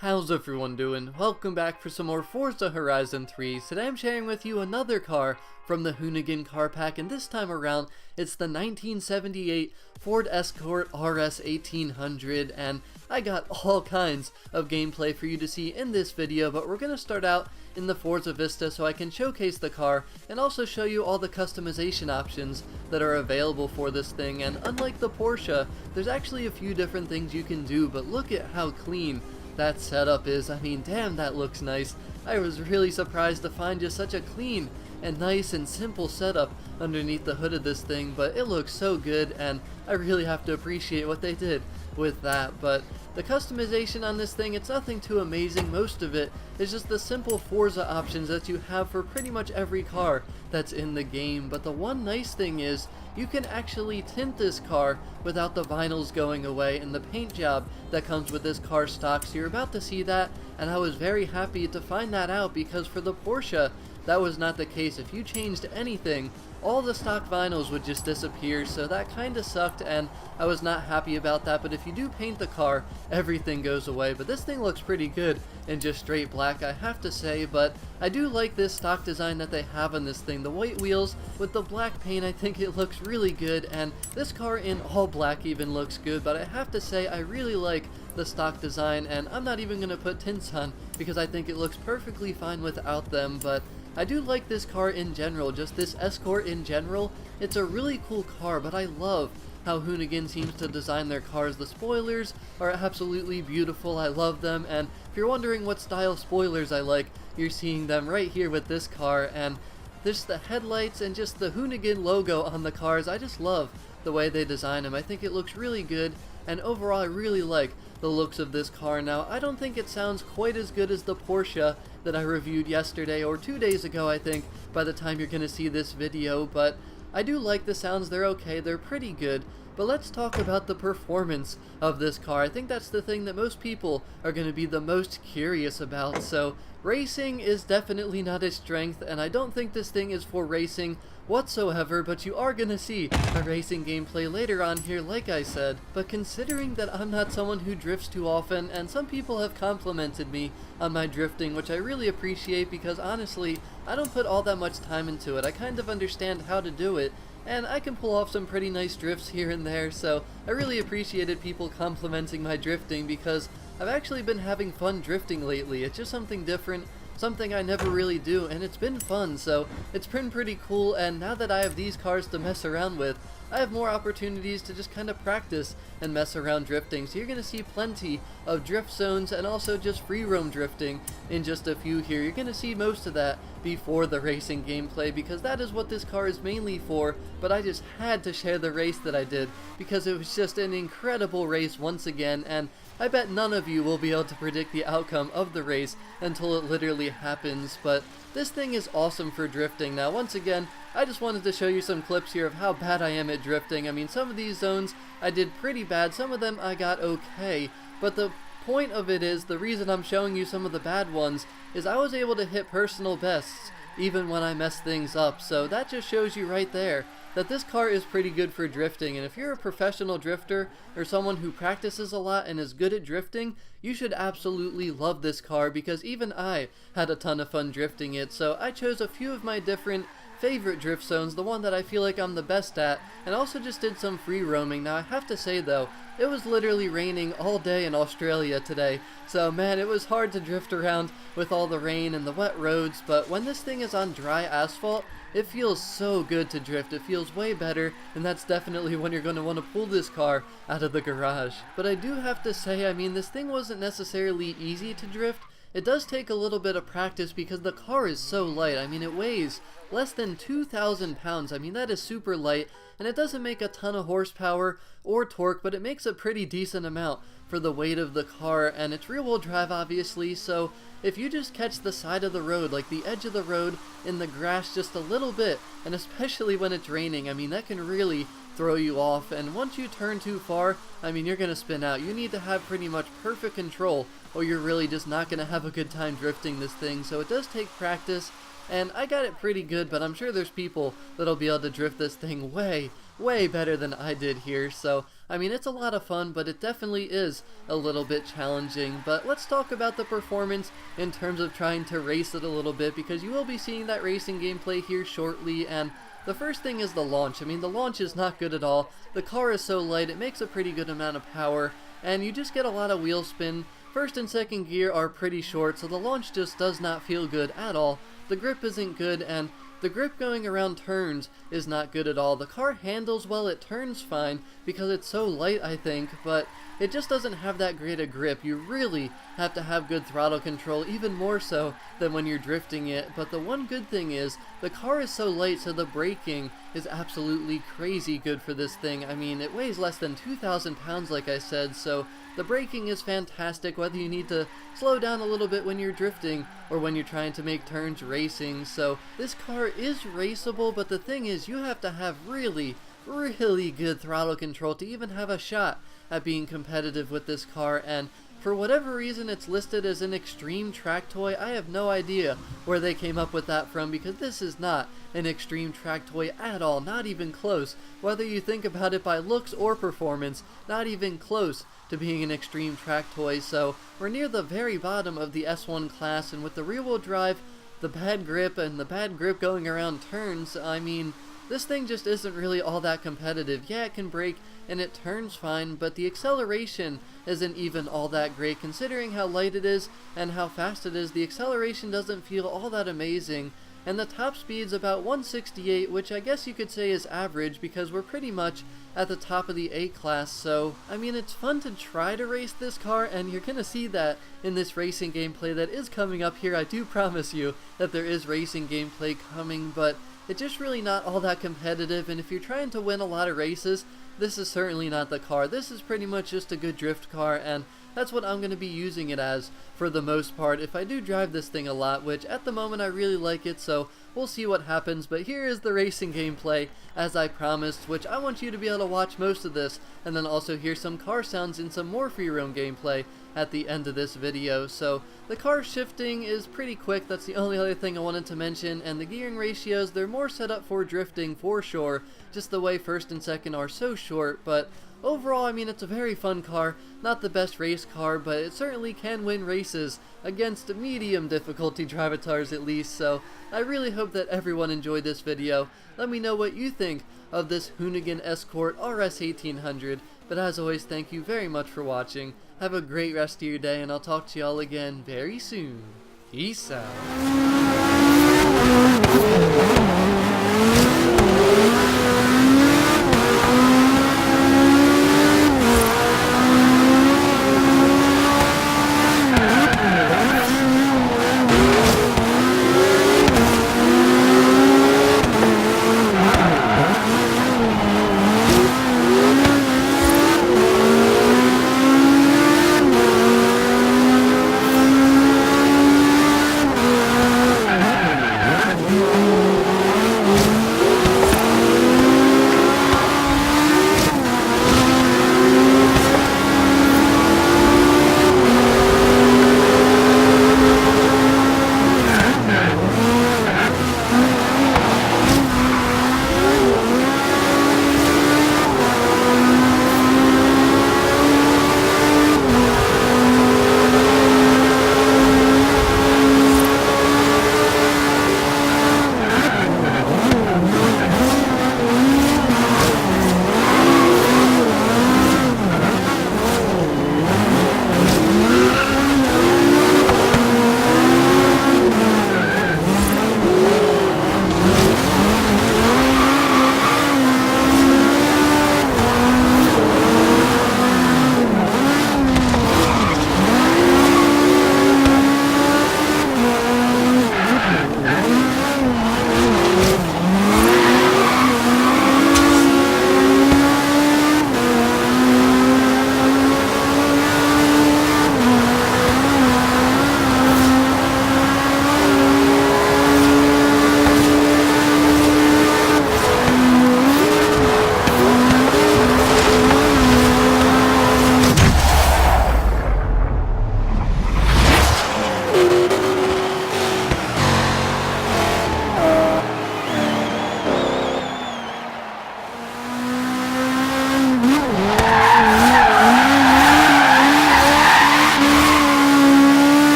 How's everyone doing? Welcome back for some more Forza Horizon 3. Today I'm sharing with you another car from the Hoonigan car pack, and this time around it's the 1978 Ford Escort RS1800, and I got all kinds of gameplay for you to see in this video, but we're going to start out in the Forza Vista so I can showcase the car and also show you all the customization options that are available for this thing. And unlike the Porsche, there's actually a few different things you can do, but look at how clean that setup is. I mean, damn, that looks nice. I was really surprised to find just such a clean and nice and simple setup underneath the hood of this thing, but it looks so good, and I really have to appreciate what they did with that. But the customization on this thing, it's nothing too amazing. Most of it is just the simple Forza options that you have for pretty much every car that's in the game. But the one nice thing is you can actually tint this car without the vinyls going away, and the paint job that comes with this car stock, so you're about to see that, and I was very happy to find that out because for the Porsche that was not the case. If you changed anything, all the stock vinyls would just disappear, so that kinda sucked and I was not happy about that. But if you do paint the car, everything goes away. But this thing looks pretty good in just straight black, I have to say. But I do like this stock design that they have on this thing. The white wheels with the black paint, I think it looks really good, and this car in all black even looks good. But I have to say, I really like the stock design, and I'm not even going to put tints on because I think it looks perfectly fine without them. But I do like this car in general, just this Escort in general. It's a really cool car, but I love how Hoonigan seems to design their cars. The spoilers are absolutely beautiful, I love them, and if you're wondering what style spoilers I like, you're seeing them right here with this car. And just the headlights and just the Hoonigan logo on the cars, I just love the way they design them. I think it looks really good, and overall I really like the looks of this car. Now, I don't think it sounds quite as good as the Porsche that I reviewed yesterday or 2 days ago, I think, by the time you're going to see this video, but I do like the sounds. They're okay, they're pretty good. But let's talk about the performance of this car. I think that's the thing that most people are going to be the most curious about. So racing is definitely not its strength, and I don't think this thing is for racing whatsoever, but you are going to see a racing gameplay later on here, like I said. But considering that I'm not someone who drifts too often, and some people have complimented me on my drifting, which I really appreciate because honestly, I don't put all that much time into it. I kind of understand how to do it, and I can pull off some pretty nice drifts here and there, so I really appreciated people complimenting my drifting because I've actually been having fun drifting lately. It's just something different, something I never really do, and it's been fun, so it's been pretty cool. And now that I have these cars to mess around with, I have more opportunities to just kind of practice and mess around drifting. So you're going to see plenty of drift zones and also just free roam drifting in just a few here. You're going to see most of that before the racing gameplay because that is what this car is mainly for. But I just had to share the race that I did because it was just an incredible race once again, and I bet none of you will be able to predict the outcome of the race until it literally happens. But this thing is awesome for drifting. Now, once again, I just wanted to show you some clips here of how bad I am at drifting. I mean, some of these zones I did pretty bad, some of them I got okay, but the point of it is, the reason I'm showing you some of the bad ones is I was able to hit personal bests even when I messed things up. So that just shows you right there that this car is pretty good for drifting, and if you're a professional drifter or someone who practices a lot and is good at drifting, you should absolutely love this car because even I had a ton of fun drifting it. So I chose a few of my different favorite drift zones, the one that I feel like I'm the best at, and also just did some free roaming. Now I have to say though, it was literally raining all day in Australia today, so man, it was hard to drift around with all the rain and the wet roads. But when this thing is on dry asphalt, it feels so good to drift. It feels way better, and that's definitely when you're going to want to pull this car out of the garage. But I do have to say, I mean, this thing wasn't necessarily easy to drift. It does take a little bit of practice because the car is so light. I mean, it weighs less than 2,000 pounds. I mean, that is super light, and it doesn't make a ton of horsepower or torque, but it makes a pretty decent amount for the weight of the car, and it's rear-wheel drive obviously, so if you just catch the side of the road, like the edge of the road in the grass just a little bit, and especially when it's raining, I mean, that can really throw you off. And once you turn too far, I mean, you're going to spin out. You need to have pretty much perfect control or you're really just not going to have a good time drifting this thing. So it does take practice, and I got it pretty good, but I'm sure there's people that'll be able to drift this thing way better than I did here. So I mean, it's a lot of fun, but it definitely is a little bit challenging. But let's talk about the performance in terms of trying to race it a little bit, because you will be seeing that racing gameplay here shortly. And the first thing is the launch. I mean, the launch is not good at all. The car is so light, it makes a pretty good amount of power, and you just get a lot of wheel spin. First and second gear are pretty short, so the launch just does not feel good at all. The grip isn't good, and the grip going around turns is not good at all. The car handles well, it turns fine because it's so light, I think, but it just doesn't have that great a grip. You really have to have good throttle control, even more so than when you're drifting it. But the one good thing is the car is so light, so the braking is absolutely crazy good for this thing. I mean, it weighs less than 2,000 pounds, like I said, so the braking is fantastic, whether you need to slow down a little bit when you're drifting or when you're trying to make turns racing. So this car is raceable, but the thing is, you have to have really good throttle control to even have a shot at being competitive with this car. And for whatever reason, it's listed as an extreme track toy. I have no idea where they came up with that from, because this is not an extreme track toy at all, not even close. Whether you think about it by looks or performance, not even close to being an extreme track toy. So we're near the very bottom of the S1 class, and with the rear wheel drive, the bad grip, and the bad grip going around turns, I mean, this thing just isn't really all that competitive. Yeah, it can brake and it turns fine, but the acceleration isn't even all that great. Considering how light it is and how fast it is, the acceleration doesn't feel all that amazing. And the top speed's about 168, which I guess you could say is average, because we're pretty much at the top of the A class. So, I mean, it's fun to try to race this car, and you're gonna see that in this racing gameplay that is coming up here. I do promise you that there is racing gameplay coming, but it's just really not all that competitive. And if you're trying to win a lot of races, this is certainly not the car. This is pretty much just a good drift car, and that's what I'm going to be using it as for the most part, if I do drive this thing a lot, which at the moment I really like it, so we'll see what happens. But here is the racing gameplay, as I promised, which I want you to be able to watch most of this, and then also hear some car sounds and some more free roam gameplay at the end of this video. So the car shifting is pretty quick, that's the only other thing I wanted to mention, and the gearing ratios, they're more set up for drifting for sure, just the way first and second are so short. But overall, I mean, it's a very fun car. Not the best race car, but it certainly can win races against medium difficulty drivatars at least. So I really hope that everyone enjoyed this video. Let me know what you think of this Hoonigan Escort RS1800. But as always, thank you very much for watching. Have a great rest of your day, and I'll talk to y'all again very soon. Peace out.